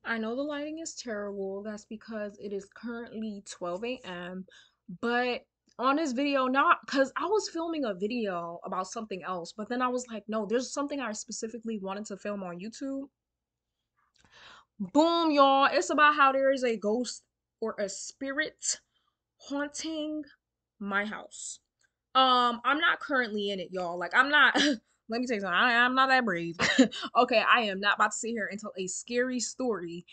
I know the lighting is terrible. That's because it is currently 12 a.m. But on this video, not because I was filming a video about something else, but then I was like, no, there's something I specifically wanted to film on YouTube. Boom, y'all. It's about how there is a ghost or a spirit haunting my house. I'm not currently in it, y'all. Like, I'm not. Let me tell you something. I'm not that brave. Okay, I am not about to sit here and tell a scary story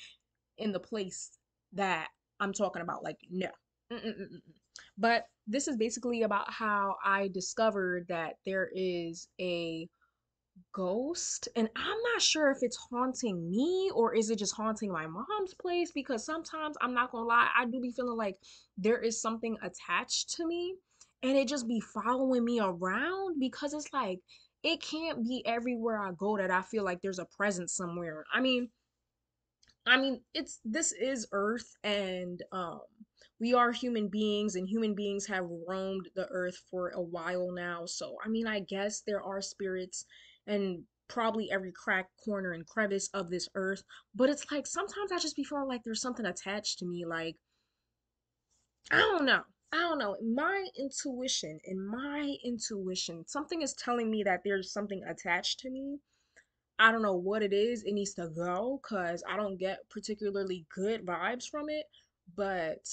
in the place that I'm talking about. Like, no. Mm-mm-mm-mm. But this is basically about how I discovered that there is a ghost, and I'm not sure if it's haunting me or is it just haunting my mom's place, because sometimes I'm not gonna lie, I do be feeling like there is something attached to me and it just be following me around, because it's like it can't be everywhere I go that I feel like there's a presence somewhere. I mean, it's this is Earth, and we are human beings, and human beings have roamed the Earth for a while now. So, I mean, I guess there are spirits and probably every crack, corner, and crevice of this Earth. But it's like sometimes I just be feeling like there's something attached to me. Like, I don't know. I don't know. In my intuition, something is telling me that there's something attached to me. I don't know what it is. It needs to go because I don't get particularly good vibes from it. But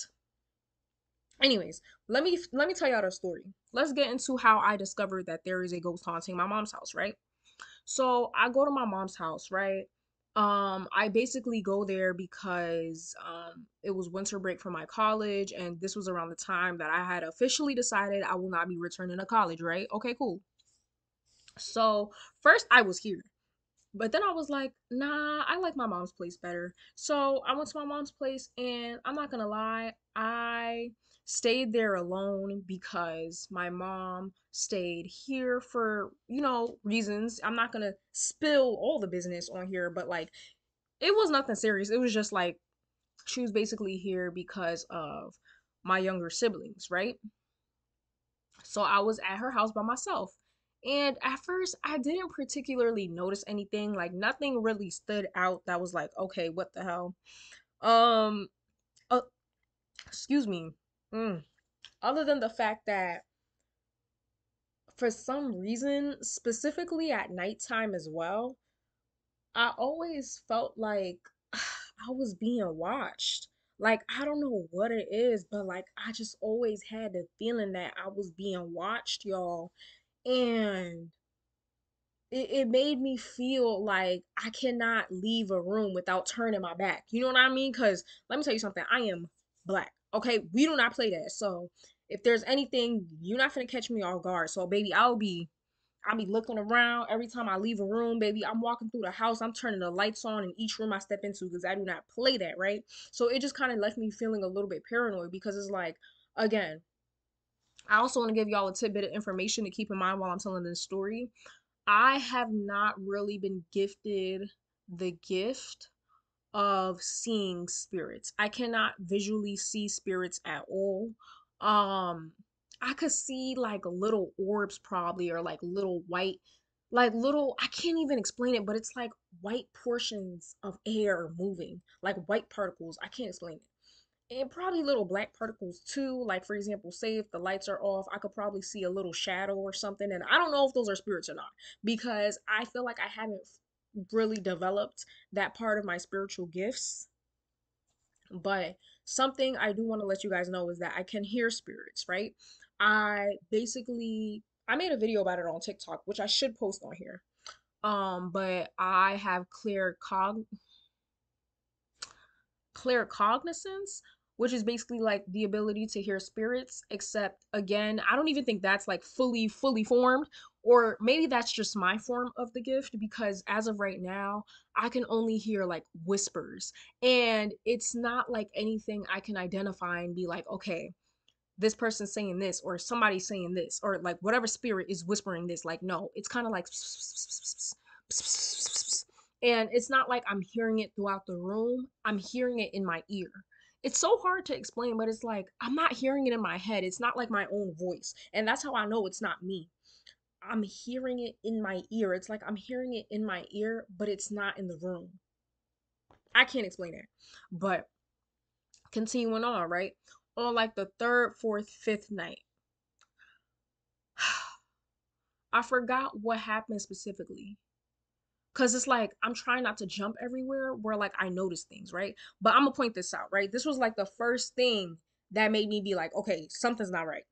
anyways, let me tell y'all the story. Let's get into how I discovered that there is a ghost haunting my mom's house, right? So I go to my mom's house, right? I basically go there because it was winter break for my college, and this was around the time that I had officially decided I will not be returning to college, right? Okay, cool. So first I was here. But then I was like, nah, I like my mom's place better. So I went to my mom's place, and I'm not gonna lie, I stayed there alone because my mom stayed here for, reasons. I'm not gonna spill all the business on here, but like, it was nothing serious. It was just like she was basically here because of my younger siblings, right? So I was at her house by myself. And at first, I didn't particularly notice anything. Like, nothing really stood out that was like, okay, what the hell? Um, uh, excuse me. Mm. Other than the fact that for some reason, specifically at nighttime as well, I always felt like I was being watched. Like, I don't know what it is, but like, I just always had the feeling that I was being watched, y'all. And it made me feel like I cannot leave a room without turning my back. You know what I mean? Because let me tell you something, I am black. Okay, we do not play that. So if there's anything, you're not gonna catch me off guard. So baby, I'll be looking around every time I leave a room, baby. I'm walking through the house, I'm turning the lights on in each room I step into because I do not play that, right? So it just kind of left me feeling a little bit paranoid, because it's like, again, I also want to give y'all a tidbit of information to keep in mind while I'm telling this story. I have not really been gifted the gift of seeing spirits. I cannot visually see spirits at all. Um, I could see like little orbs probably, or like little white, like little, I can't even explain it, but it's like white portions of air moving, like white particles. I can't explain it, and probably little black particles too. Like, for example, say if the lights are off, I could probably see a little shadow or something. And I don't know if those are spirits or not, because I feel like I haven't really developed that part of my spiritual gifts. But something I do want to let you guys know is that I can hear spirits, right? I made a video about it on TikTok, which I should post on here. But I have clear cognizance, which is basically like the ability to hear spirits, except again, I don't even think that's like fully formed, or maybe that's just my form of the gift, because as of right now, I can only hear like whispers, and it's not like anything I can identify and be like, okay, this person's saying this, or somebody's saying this, or like whatever spirit is whispering this. Like, no, it's kind of like and it's not like I'm hearing it throughout the room. I'm hearing it in my ear. It's so hard to explain, but it's like I'm not hearing it in my head. It's not like my own voice. And that's how I know it's not me. I'm hearing it in my ear. It's like I'm hearing it in my ear, but it's not in the room. I can't explain it. But continuing on, right? On like the third, fourth, fifth night, I forgot what happened specifically. Cause it's like I'm trying not to jump everywhere where like I notice things, right? But I'm gonna point this out, right? This was like the first thing that made me be like, okay, something's not right.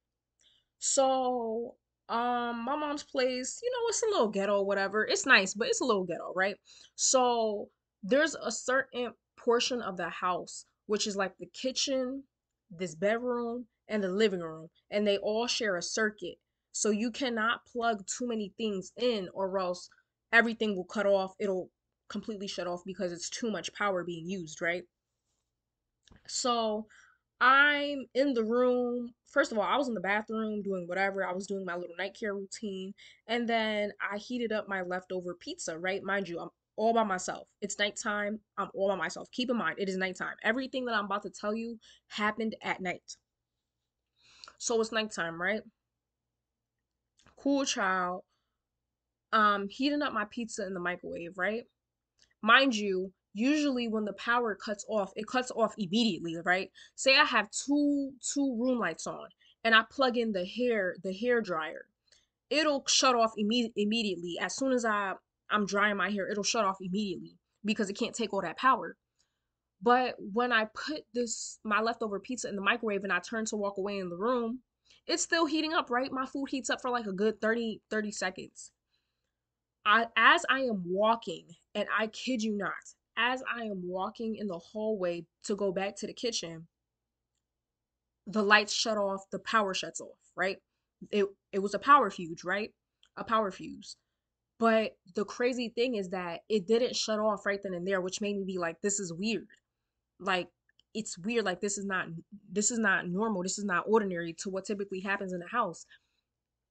So, my mom's place, it's a little ghetto, whatever. It's nice, but it's a little ghetto, right? So, there's a certain portion of the house, which is like the kitchen, this bedroom, and the living room, and they all share a circuit. So, you cannot plug too many things in, or else everything will cut off. It'll completely shut off because it's too much power being used, right? So I'm in the room. First of all, I was in the bathroom doing whatever. I was doing my little night care routine. And then I heated up my leftover pizza, right? Mind you, I'm all by myself. It's nighttime. I'm all by myself. Keep in mind, it is nighttime. Everything that I'm about to tell you happened at night. So it's nighttime, right? Cool child. Heating up my pizza in the microwave, right? Mind you, usually when the power cuts off, it cuts off immediately, right? Say I have two room lights on and I plug in the hair dryer. It'll shut off immediately. As soon as I'm drying my hair, it'll shut off immediately because it can't take all that power. But when I put this my leftover pizza in the microwave and I turn to walk away in the room, it's still heating up, right? My food heats up for like a good 30 seconds. As I am walking, and I kid you not, as I am walking in the hallway to go back to the kitchen, the lights shut off, the power shuts off, right? It was a power fuse, right? A power fuse. But the crazy thing is that it didn't shut off right then and there, which made me be like, this is weird. Like it's weird, like this is not normal. This is not ordinary to what typically happens in the house.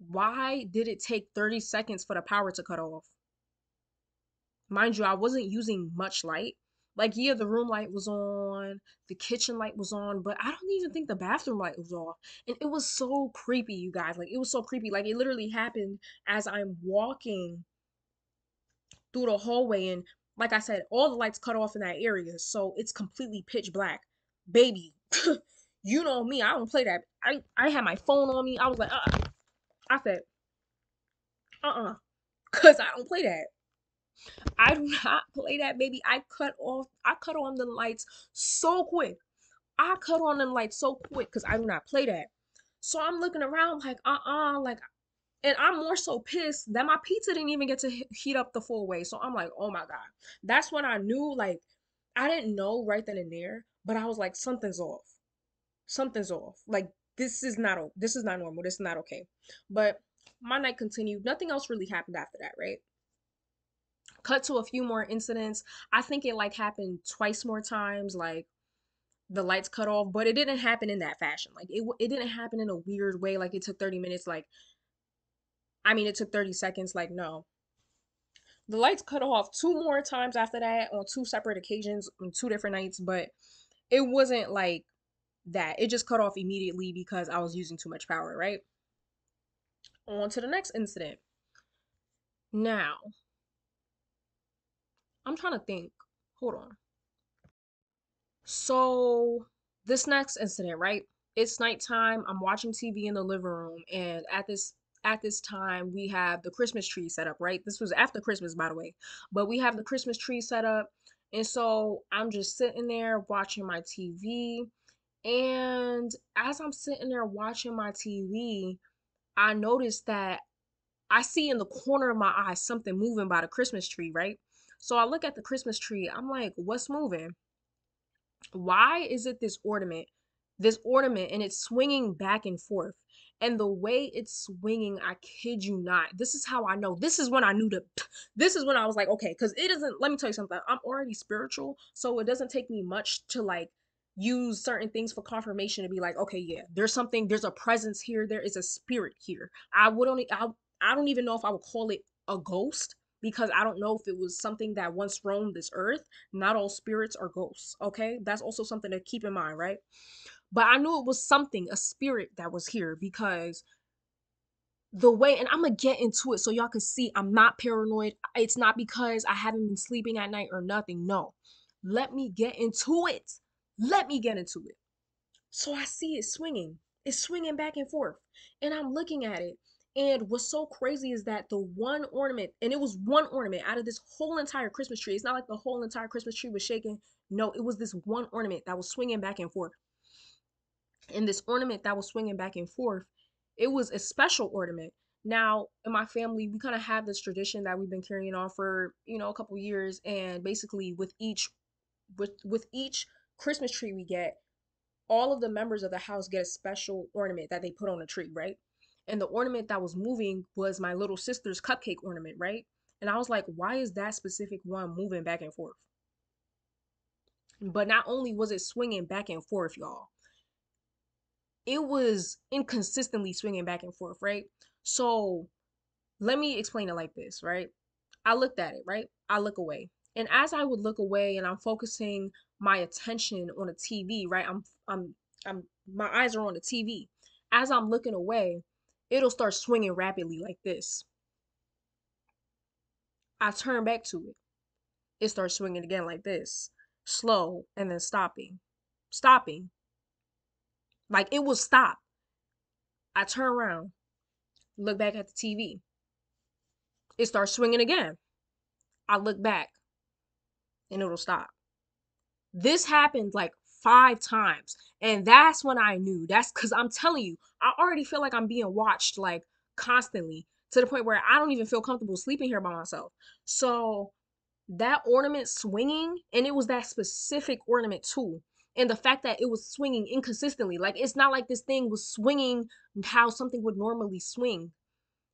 Why did it take 30 seconds for the power to cut off? Mind you, I wasn't using much light. Like, yeah, the room light was on, the kitchen light was on, but I don't even think the bathroom light was off. And it was so creepy, you guys. Like, it was so creepy. Like, it literally happened as I'm walking through the hallway. And like I said, all the lights cut off in that area. So it's completely pitch black. Baby, you know me. I don't play that. I had my phone on me. I was like, I said, because I don't play that. I do not play that, baby. I cut on the lights so quick. I cut on them lights so quick because I do not play that. So I'm looking around like, like, and I'm more so pissed that my pizza didn't even get to heat up the full way. So I'm like, oh my God. That's when I knew, like, I didn't know right then and there, but I was like, something's off. Something's off. Like, this is not normal. This is not okay. But my night continued. Nothing else really happened after that, right? Cut to a few more incidents. I think it like happened twice more times, like the lights cut off, but it didn't happen in that fashion. Like it didn't happen in a weird way. Like it took 30 minutes. Like I mean, it took 30 seconds. Like no, the lights cut off two more times after that on two separate occasions on two different nights, but it wasn't like that. It just cut off immediately because I was using too much power. Right. On to the next incident. Now I'm trying to think. Hold on. So this next incident, right? It's nighttime. I'm watching TV in the living room, and at this time we have the Christmas tree set up, right? This was after Christmas, by the way, but we have the Christmas tree set up, and so I'm just sitting there watching my TV, and as I'm sitting there watching my TV, I noticed that I see in the corner of my eye something moving by the Christmas tree, right? So I look at the Christmas tree. I'm like, what's moving? Why is it this ornament and it's swinging back and forth, and the way it's swinging, I kid you not, this is how I know, this is when I knew this is when I was like, okay, because it doesn't, let me tell you something, I'm already spiritual, so it doesn't take me much to like use certain things for confirmation to be like, okay, yeah, there's a presence here, there is a spirit here. I don't even know if I would call it a ghost, because I don't know if it was something that once roamed this earth. Not all spirits are ghosts, okay? That's also something to keep in mind, right? But I knew it was something, a spirit that was here, because the way, and I'm gonna get into it so y'all can see I'm not paranoid. It's not because I haven't been sleeping at night or nothing. No. Let me get into it. Let me get into it. So I see it swinging. It's swinging back and forth. And I'm looking at it. And what's so crazy is that the one ornament, and it was one ornament out of this whole entire Christmas tree. It's not like the whole entire Christmas tree was shaking. No, it was this one ornament that was swinging back and forth. And this ornament that was swinging back and forth, it was a special ornament. Now, in my family, we kind of have this tradition that we've been carrying on for, a couple years. And basically with each Christmas tree we get, all of the members of the house get a special ornament that they put on a tree, right? And the ornament that was moving was my little sister's cupcake ornament, right? And I was like, why is that specific one moving back and forth? But not only was it swinging back and forth, y'all, it was inconsistently swinging back and forth, right? So let me explain it like this, right? I looked at it, right? I look away. And as I would look away and I'm focusing my attention on the TV, right? I'm my eyes are on the TV. As I'm looking away, it'll start swinging rapidly like this. I turn back to it. It starts swinging again like this. Slow and then stopping. Stopping. Like it will stop. I turn around, look back at the TV. It starts swinging again. I look back and it'll stop. This happened like 5 times. And that's when I knew. That's because I'm telling you, I already feel like I'm being watched like constantly to the point where I don't even feel comfortable sleeping here by myself. So that ornament swinging, and it was that specific ornament too. And the fact that it was swinging inconsistently, like it's not like this thing was swinging how something would normally swing.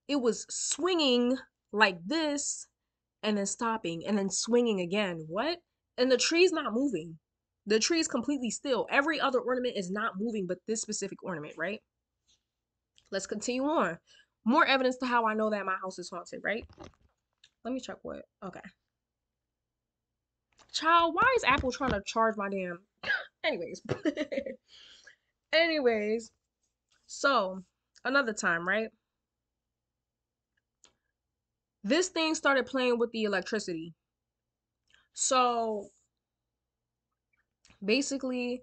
It was swinging like this and then stopping and then swinging again. What? And the tree's not moving. The tree's completely still. Every other ornament is not moving, but this specific ornament, right? Let's continue on. More evidence to how I know that my house is haunted, right? Let me check what. Okay. Child, why is Apple trying to charge my damn. Anyways. Anyways. So, another time, right? This thing started playing with the electricity. So, basically,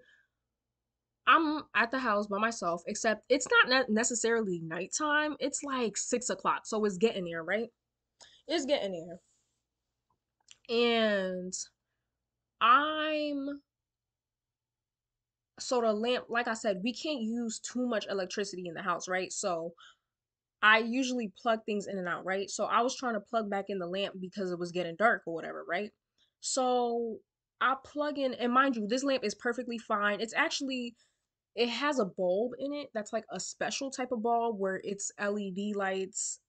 I'm at the house by myself, except it's not necessarily nighttime. It's like 6 o'clock. So it's getting there, right? It's getting there. And I'm, so the lamp, like I said, we can't use too much electricity in the house, right? So I usually plug things in and out, right? So I was trying to plug back in the lamp because it was getting dark or whatever, right? So I plug in, and mind you, this lamp is perfectly fine. It's actually, it has a bulb in it that's like a special type of bulb where it's LED lights.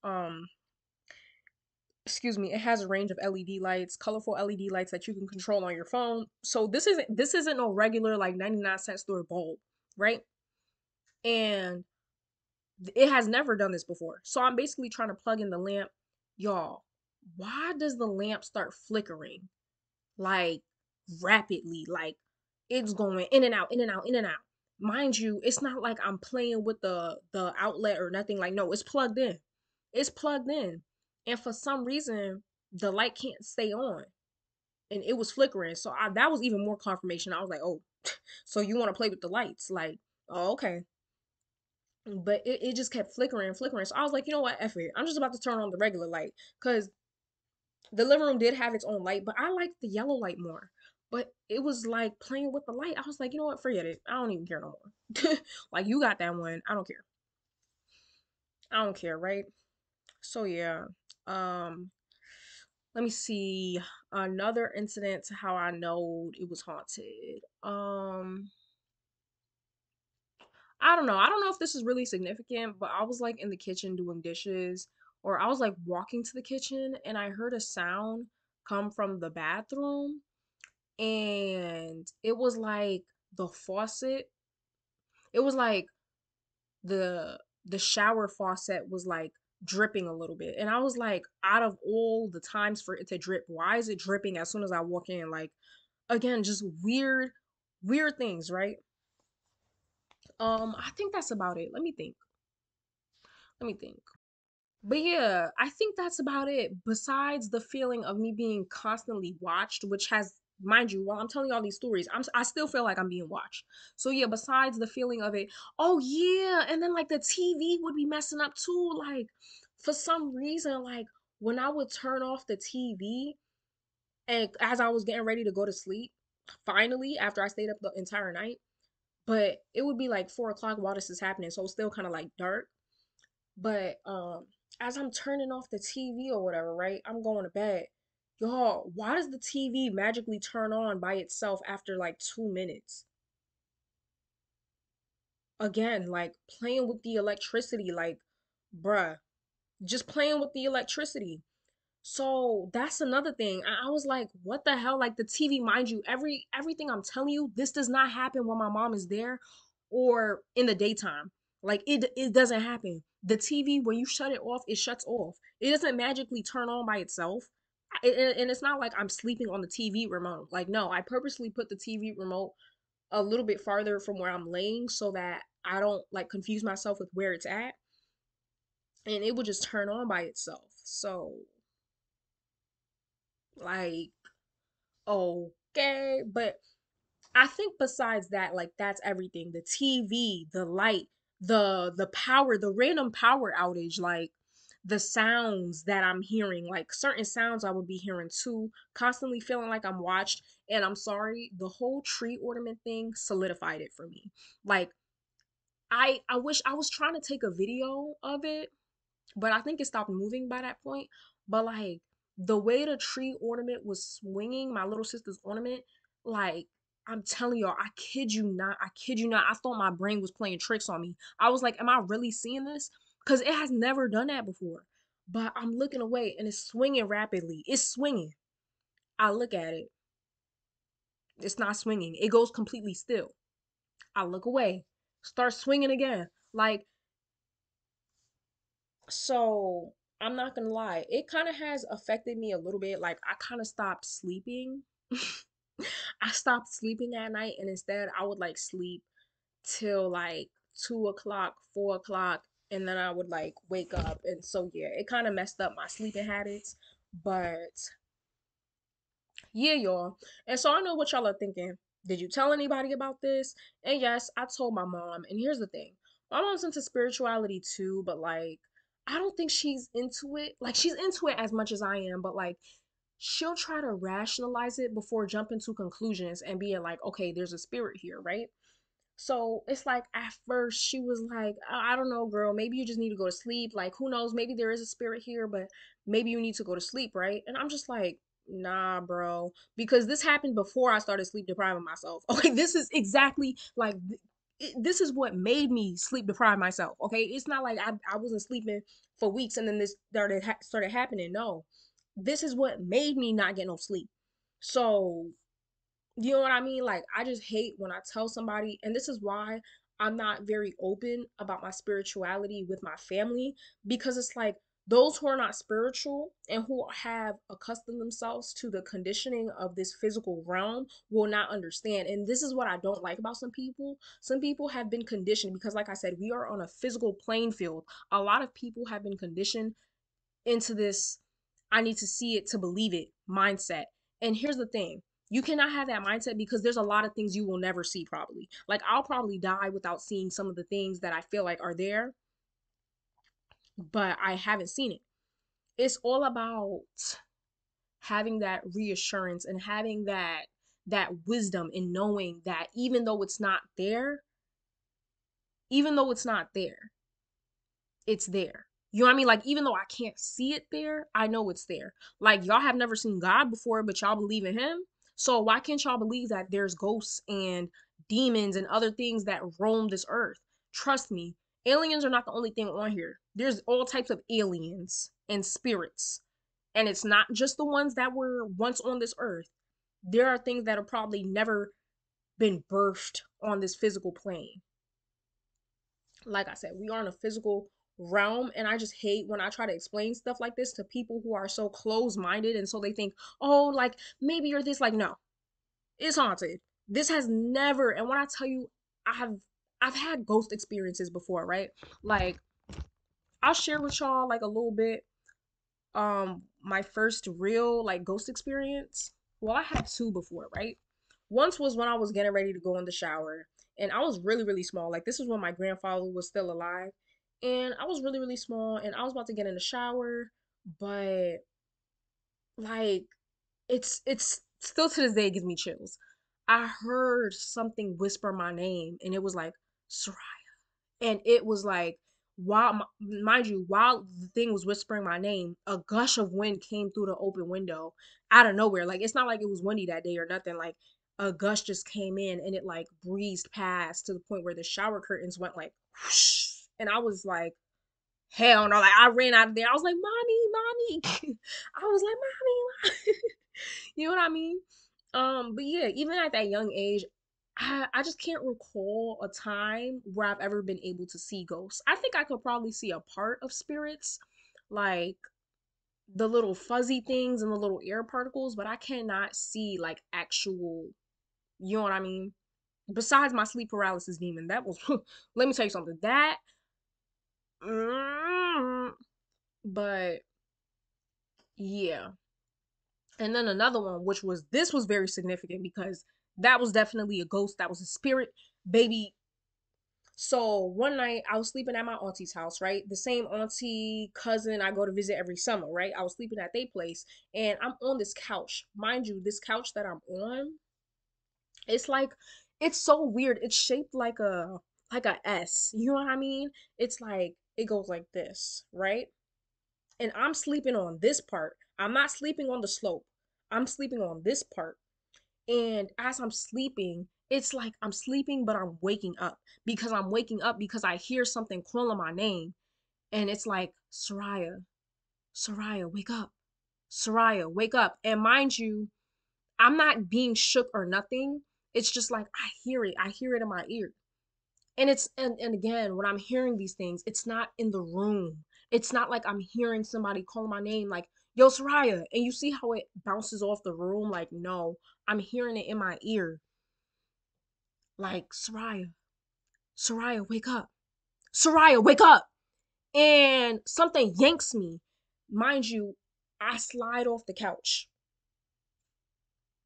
Excuse me, it has a range of LED lights, colorful LED lights that you can control on your phone. So this isn't no regular like 99-cent store bulb, right? And it has never done this before. So I'm basically trying to plug in the lamp. Y'all, why does the lamp start flickering? Like rapidly, like it's going in and out, in and out, in and out. Mind you, it's not like I'm playing with the outlet or nothing. Like, no, it's plugged in. It's plugged in. And for some reason, the light can't stay on. And it was flickering. So that was even more confirmation. I was like, oh, so you want to play with the lights. Like, oh, okay. But it just kept flickering and flickering. So I was like, you know what, F it. I'm just about to turn on the regular light. Because the living room did have its own light, but I liked the yellow light more. But it was like playing with the light. I was like, you know what? Forget it. I don't even care no more. Like you got that one. I don't care. I don't care, right? So yeah. Um, let me see. Another incident to how I know it was haunted. I don't know. I don't know if this is really significant, but I was like in the kitchen doing dishes, or I was like walking to the kitchen and I heard a sound come from the bathroom, and it was like the faucet. It was like the shower faucet was like dripping a little bit. And I was like, out of all the times for it to drip, why is it dripping as soon as I walk in? Like again, just weird things, right? I think that's about it. Let me think. Let me think. But yeah, I think that's about it. Besides the feeling of me being constantly watched, which has mind you, while I'm telling y'all these stories, I still feel like I'm being watched. So yeah, besides the feeling of it, oh yeah, and then like the TV would be messing up too. Like for some reason, like when I would turn off the TV and as I was getting ready to go to sleep, finally after I stayed up the entire night, but it would be like 4 o'clock while this is happening, so it's still kind of like dark. But as I'm turning off the TV or whatever, right? I'm going to bed. Y'all, why does the TV magically turn on by itself after like 2 minutes? Again, like playing with the electricity, like, bruh, just playing with the electricity. So that's another thing. I was like, what the hell? Like the TV, mind you, everything I'm telling you, this does not happen when my mom is there or in the daytime. Like it doesn't happen. The TV, when you shut it off, it shuts off. It doesn't magically turn on by itself. And it's not like I'm sleeping on the TV remote. Like no, I purposely put the TV remote a little bit farther from where I'm laying so that I don't like confuse myself with where it's at. And it would just turn on by itself. So like okay, but I think besides that, like that's everything. The TV, the light, the power, the random power outage, like the sounds that I'm hearing, like certain sounds I would be hearing too, constantly feeling like I'm watched. And I'm sorry, the whole tree ornament thing solidified it for me. Like I wish I was trying to take a video of it, but I think it stopped moving by that point. But like the way the tree ornament was swinging, my little sister's ornament, like I'm telling y'all, I kid you not. I thought my brain was playing tricks on me. I was like, am I really seeing this? Because it has never done that before. But I'm looking away and it's swinging rapidly. It's swinging. I look at it. It's not swinging. It goes completely still. I look away. Start swinging again. Like so I'm not gonna lie, it kind of has affected me a little bit. Like I kind of stopped sleeping. I stopped sleeping at night and instead I would like sleep till like 2 o'clock, 4 o'clock, and then I would like wake up. And so yeah, it kind of messed up my sleeping habits. But yeah, y'all. And so I know what y'all are thinking. Did you tell anybody about this? And yes, I told my mom. And here's the thing. My mom's into spirituality too, but like I don't think she's into it. Like she's into it as much as I am, but like she'll try to rationalize it before jumping to conclusions and being like, okay, there's a spirit here, right? So it's like at first she was like, I don't know, girl, maybe you just need to go to sleep. Like, who knows? Maybe there is a spirit here, but maybe you need to go to sleep, right? And I'm just like, nah, bro, because this happened before I started sleep depriving myself. Okay, this is exactly like this is what made me sleep deprive myself. Okay, it's not like I wasn't sleeping for weeks and then this started happening. No, this is what made me not get no sleep. So you know what I mean? Like, I just hate when I tell somebody, and this is why I'm not very open about my spirituality with my family, because it's like those who are not spiritual and who have accustomed themselves to the conditioning of this physical realm will not understand. And this is what I don't like about some people. Some people have been conditioned because, like I said, we are on a physical playing field. A lot of people have been conditioned into this I need to see it to believe it mindset. And here's the thing. You cannot have that mindset because there's a lot of things you will never see probably. Like I'll probably die without seeing some of the things that I feel like are there, but I haven't seen it. It's all about having that reassurance and having that wisdom in knowing that even though it's not there, it's there. You know what I mean? Like, even though I can't see it there, I know it's there. Like, y'all have never seen God before, but y'all believe in Him. So, why can't y'all believe that there's ghosts and demons and other things that roam this earth? Trust me, aliens are not the only thing on here. There's all types of aliens and spirits. And it's not just the ones that were once on this earth. There are things that have probably never been birthed on this physical plane. Like I said, we are in a physical realm, and I just hate when I try to explain stuff like this to people who are so close-minded and so they think, oh, like maybe you're this. Like, no, it's haunted. This has never, and when I tell you, I've had ghost experiences before, right? Like, I'll share with y'all like a little bit my first real like ghost experience. Well, I had two before, right? Once was when I was getting ready to go in the shower, and I was really, really small. Like, this was when my grandfather was still alive, and I was really, really small, and I was about to get in the shower, but like, it's still to this day it gives me chills. I heard something whisper my name, and it was like, Soraya. And it was like, while mind you, while the thing was whispering my name, a gush of wind came through the open window out of nowhere. Like, it's not like it was windy that day or nothing. Like, a gush just came in, and it like breezed past to the point where the shower curtains went like whoosh. And I was like, hell no. Like, I ran out of there. I was like, mommy, mommy. I was like, mommy. You know what I mean? But yeah, even at that young age, I just can't recall a time where I've ever been able to see ghosts. I think I could probably see a part of spirits, like the little fuzzy things and the little air particles, but I cannot see like actual, you know what I mean? Besides my sleep paralysis demon, that was, let me tell you something, that, mm, but yeah. And then another one, which was, this was very significant because that was definitely a ghost, that was a spirit, baby. So one night I was sleeping at my auntie's house, right? The same auntie cousin I go to visit every summer, right? I was sleeping at their place, and I'm on this couch. Mind you, this couch that I'm on, it's like, it's so weird. It's shaped like a S. You know what I mean? It's like it goes like this, right? And I'm sleeping on this part. I'm not sleeping on the slope. I'm sleeping on this part. And as I'm sleeping, it's like I'm sleeping, but I'm waking up because I'm waking up because I hear something calling my name. And it's like, Soraya, Soraya, wake up. Soraya, wake up. And mind you, I'm not being shook or nothing. It's just like I hear it. I hear it in my ear. And and again, when I'm hearing these things, it's not in the room. It's not like I'm hearing somebody call my name like, yo, Soraya. And you see how it bounces off the room? Like, no, I'm hearing it in my ear. Like, Soraya, Soraya, wake up. Soraya, wake up. And something yanks me. Mind you, I slide off the couch.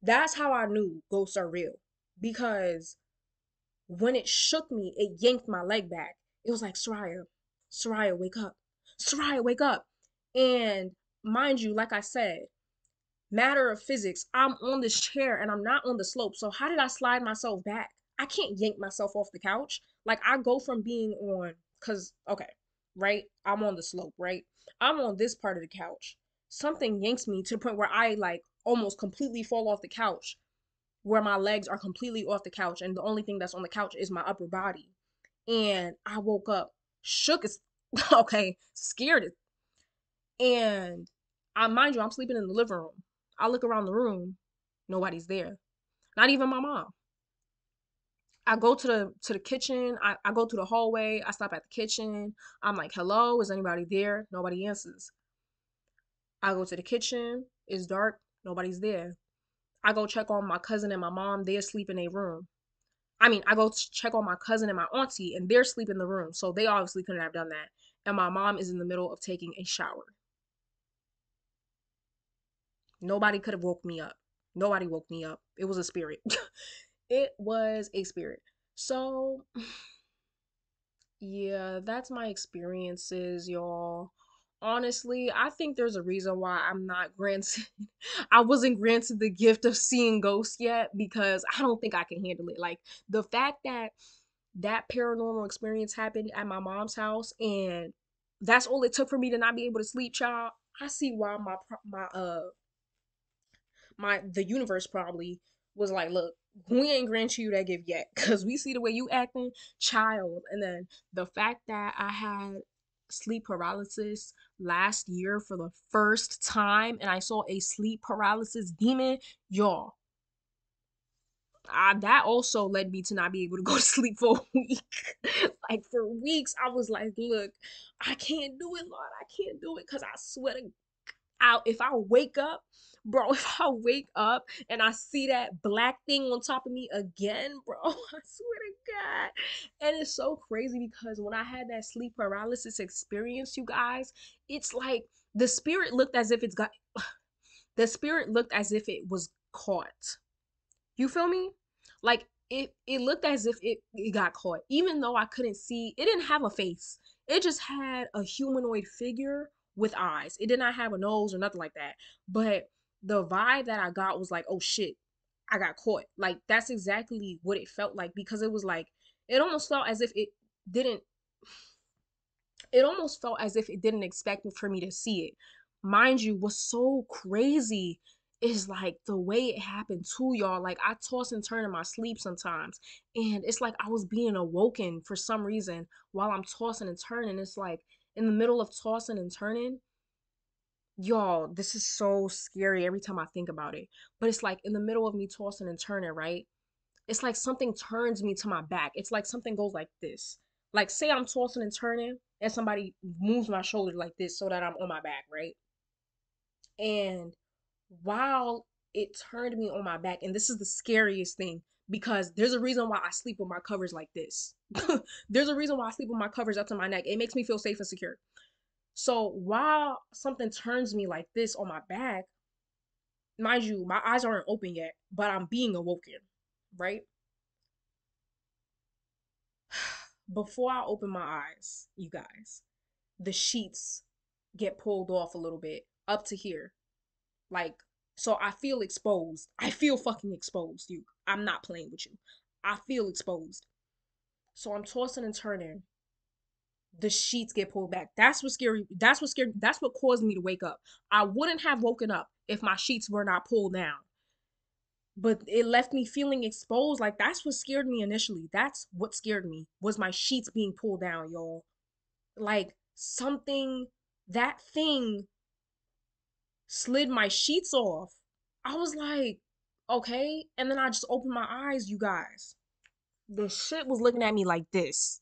That's how I knew ghosts are real. Because when it shook me, it yanked my leg back. It was like, Soraya, Soraya, wake up. Soraya, wake up. And mind you, like I said, matter of physics, I'm on this chair and I'm not on the slope. So how did I slide myself back? I can't yank myself off the couch. Like, I go from being on, cause okay, right? I'm on the slope, right? I'm on this part of the couch. Something yanks me to the point where I like almost completely fall off the couch, where my legs are completely off the couch, and the only thing that's on the couch is my upper body. And I woke up shook as okay, scared as, and I mind you, I'm sleeping in the living room. I look around the room, nobody's there. Not even my mom. I go to the kitchen. I go to the hallway. I stop at the kitchen. I'm like, hello, is anybody there? Nobody answers. I go to the kitchen. It's dark. Nobody's there. I go check on my cousin and my mom. They're asleep in a room. I mean, I go check on my cousin and my auntie, and they're asleep in the room. So they obviously couldn't have done that. And my mom is in the middle of taking a shower. Nobody could have woke me up. Nobody woke me up. It was a spirit. It was a spirit. So, yeah, that's my experiences, y'all. Honestly, I think there's a reason why I'm not granted, I wasn't granted the gift of seeing ghosts yet because I don't think I can handle it. Like, the fact that that paranormal experience happened at my mom's house and that's all it took for me to not be able to sleep, child. I see why my the universe probably was like, look, we ain't grant you that gift yet because we see the way you acting, child. And then the fact that I had sleep paralysis last year for the first time and I saw a sleep paralysis demon, y'all. That also led me to not be able to go to sleep for a week. Like, for weeks, I was like, look, I can't do it, Lord. I can't do it because I swear to out if I wake up, bro, if I wake up and I see that black thing on top of me again, bro, I swear to God. And it's so crazy because when I had that sleep paralysis experience, you guys, it's like the spirit looked as if it was caught. You feel me? Like it looked as if it got caught. Even though I couldn't see, it didn't have a face. It just had a humanoid figure with eyes. It did not have a nose or nothing like that. But the vibe that I got was like, oh shit, I got caught. Like that's exactly what it felt like because it was like it almost felt as if didn't it almost felt as if it didn't expect for me to see it. Mind you, what's so crazy is like the way it happened to y'all. Like I toss and turn in my sleep sometimes, and it's like I was being awoken for some reason while I'm tossing and turning. It's like in the middle of tossing and turning, y'all, this is so scary every time I think about it. But it's like in the middle of me tossing and turning, right? It's like something turns me to my back. It's like something goes like this. Like say I'm tossing and turning and somebody moves my shoulder like this so that I'm on my back, right? And while it turned me on my back, and this is the scariest thing because there's a reason why I sleep with my covers like this. There's a reason why I sleep with my covers up to my neck. It makes me feel safe and secure. So while something turns me like this on my back, mind you, my eyes aren't open yet, but I'm being awoken, right? Before I open my eyes, you guys, the sheets get pulled off a little bit up to here. Like, so I feel exposed. I feel fucking exposed, you. I'm not playing with you. I feel exposed. So I'm tossing and turning. The sheets get pulled back. That's what scary. That's what scared. That's what caused me to wake up. I wouldn't have woken up if my sheets were not pulled down. But it left me feeling exposed. Like that's what scared me initially. That's what scared me was my sheets being pulled down, y'all. Like something, that thing slid my sheets off. I was like, okay. And then I just opened my eyes, you guys. The shit was looking at me like this,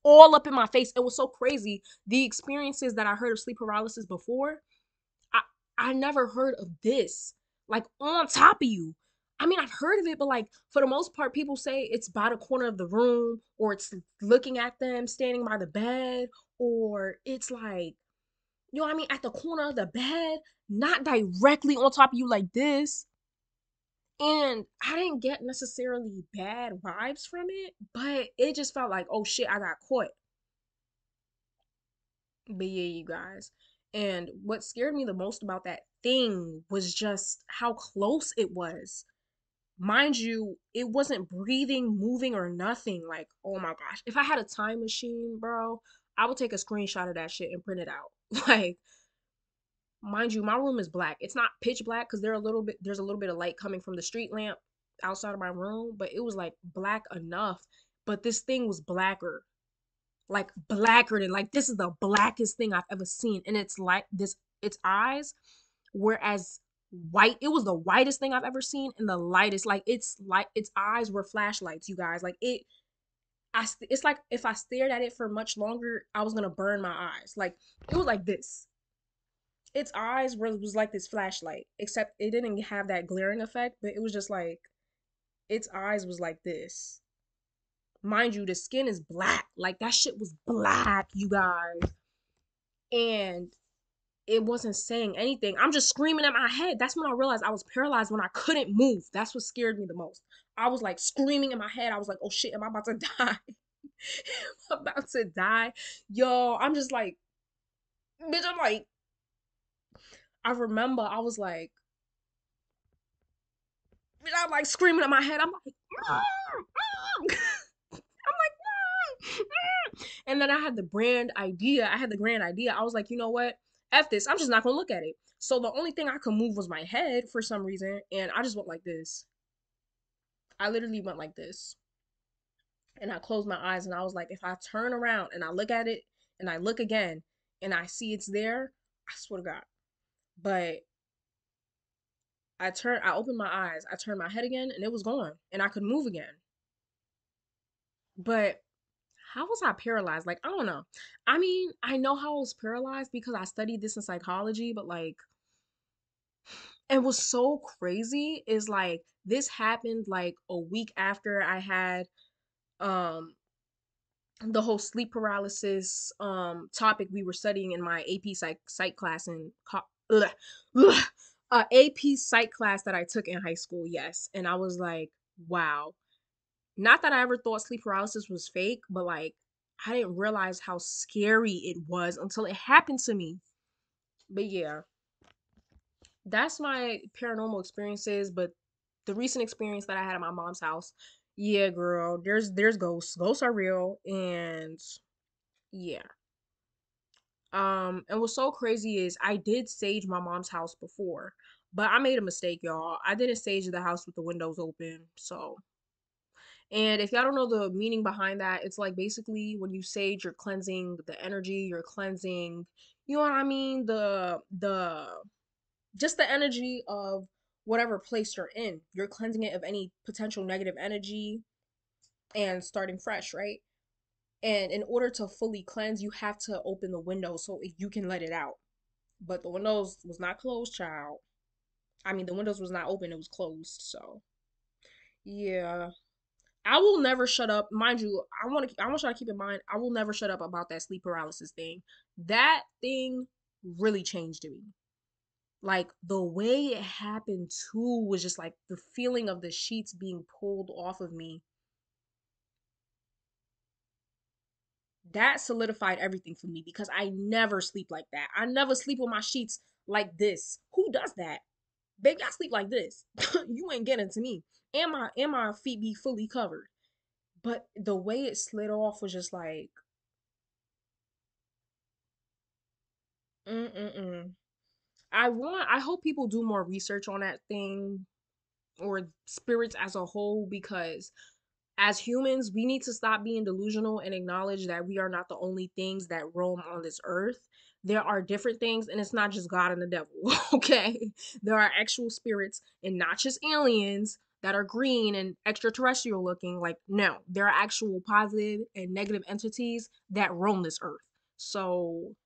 all up in my face. It was so crazy. The experiences that I heard of sleep paralysis before, I, I never heard of this. Like on top of you. I mean, I've heard of it, but like for the most part, people say it's by the corner of the room, or it's looking at them standing by the bed, or it's like you know what I mean, at the corner of the bed, not directly on top of you like this. And I didn't get necessarily bad vibes from it, but it just felt like, oh shit, I got caught. But yeah, you guys. And what scared me the most about that thing was just how close it was. Mind you, it wasn't breathing, moving, or nothing. Like, oh my gosh. If I had a time machine, bro, I would take a screenshot of that shit and print it out. Like, mind you, my room is black. It's not pitch black because there's a little bit of light coming from the street lamp outside of my room, but it was like black enough. But this thing was blacker. Like blacker than like this is the blackest thing I've ever seen. And it's like this its eyes were as white. It was the whitest thing I've ever seen and the lightest. Like its eyes were flashlights, you guys. Like it's like if I stared at it for much longer, I was gonna burn my eyes. Like it was like this. Its eyes was like this flashlight, except it didn't have that glaring effect, but it was just like its eyes was like this. Mind you, the skin is black. Like that shit was black, you guys. And it wasn't saying anything. I'm just screaming at my head. That's when I realized I was paralyzed when I couldn't move. That's what scared me the most. I was like screaming in my head. I was like, oh shit, am I about to die? I'm about to die. Yo, I'm just like, bitch, I'm like, I remember I was like, I'm like screaming at my head. I'm like, I'm like, and then I had the brand idea. I had the grand idea. I was like, you know what? F this. I'm just not gonna look at it. So the only thing I could move was my head for some reason, and I just went like this. I literally went like this, and I closed my eyes, and I was like, if I turn around and I look at it, and I look again, and I see it's there, I swear to God. But I opened my eyes, I turned my head again, and it was gone, and I could move again. But how was I paralyzed? Like, I don't know. I mean, I know how I was paralyzed because I studied this in psychology, but like, and what's so crazy is like, this happened like a week after I had um the whole sleep paralysis topic we were studying in my AP psych class in ugh, ugh. AP psych class that I took in high school, yes. And I was like, wow. Not that I ever thought sleep paralysis was fake, but like I didn't realize how scary it was until it happened to me. But yeah, that's my paranormal experiences. But the recent experience that I had at my mom's house, yeah, girl, there's ghosts. Ghosts are real, and yeah. And what's so crazy is I did sage my mom's house before, but I made a mistake, y'all. I didn't sage the house with the windows open. So, and if y'all don't know the meaning behind that, it's like basically when you sage, you're cleansing the energy, you're cleansing, you know what I mean? The just the energy of whatever place you're in. You're cleansing it of any potential negative energy and starting fresh, right? And in order to fully cleanse, you have to open the window so you can let it out. But the windows was not closed, child. I mean, the windows was not open; it was closed. So yeah, I will never shut up. Mind you, I want y'all to keep in mind, I will never shut up about that sleep paralysis thing. That thing really changed me. Like the way it happened too was just like the feeling of the sheets being pulled off of me. That solidified everything for me because I never sleep like that. I never sleep with my sheets like this. Who does that? Baby, I sleep like this. You ain't getting to me. And my feet be fully covered. But the way it slid off was just like, mm-mm-mm. I hope people do more research on that thing or spirits as a whole because as humans, we need to stop being delusional and acknowledge that we are not the only things that roam on this earth. There are different things, and it's not just God and the devil, okay? There are actual spirits and not just aliens that are green and extraterrestrial looking. Like, no, there are actual positive and negative entities that roam this earth. So,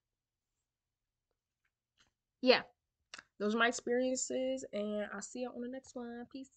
yeah, those are my experiences, and I'll see you on the next one. Peace.